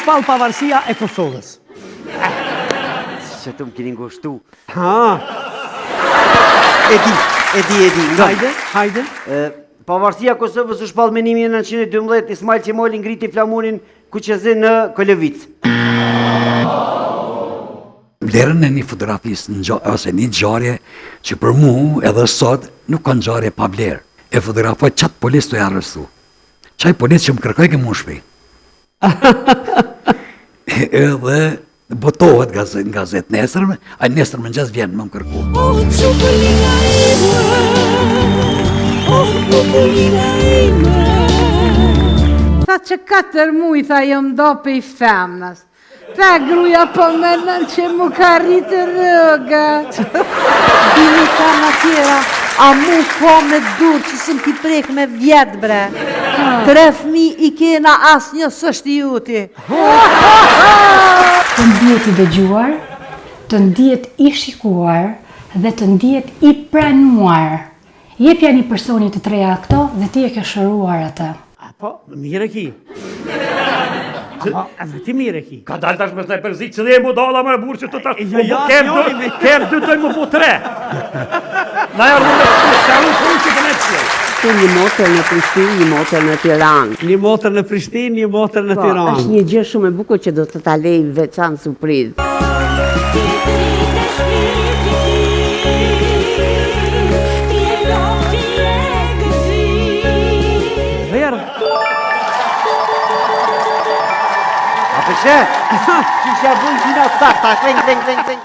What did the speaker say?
shpall pavarësia e Kosovës? Që të më kini ngoshtu. Hajde, hajde. Pavarësia Kosovës u shpall me 1912, Ismail Qemali ngriti flamurin Kuqezi në Kolevic. Vlerën e një fotografis ose një ngjarje që për mu edhe sot nuk ka ngjarje pa vlerë. E fotografoj qatë polis të arrestu. Qaj polis që më kërkoj ke mushpi. Edhe botohet nga gazet nesërme, a nesërme në gjës vjenë më kërku. Tha që 4 muj, tha jëm dope i femnës. Tha gruja po menën që mu ka rritë rëga. Dini ka në tjera, a mu po me dur që sëm t'i prek me vjetë bre. 3 fmi i kena as një sështë i juti. Të ndihet i dëgjuar, të ndihet i shikuar dhe të ndihet i pranuar. Jepja një personi të treja këto dhe ti e ke shëruar atë. Po, mire ki. Edhe ti mire ki. Ka dalë tash me s'nej përzi që dhe e mu dala më e burë që të tash. Kem 2 dojnë më po 3. Na e rrë me sharu për që të me qëllë. Një motër në Prishtinë, një motër në Tiranë. Një motër në Prishtinë, një motër në Tiranë. Është një gjë shumë e bukur që do të ta lej veçanë surprizë. Verë. A përshë? Që isha bujnë që nga të sakta, kleng.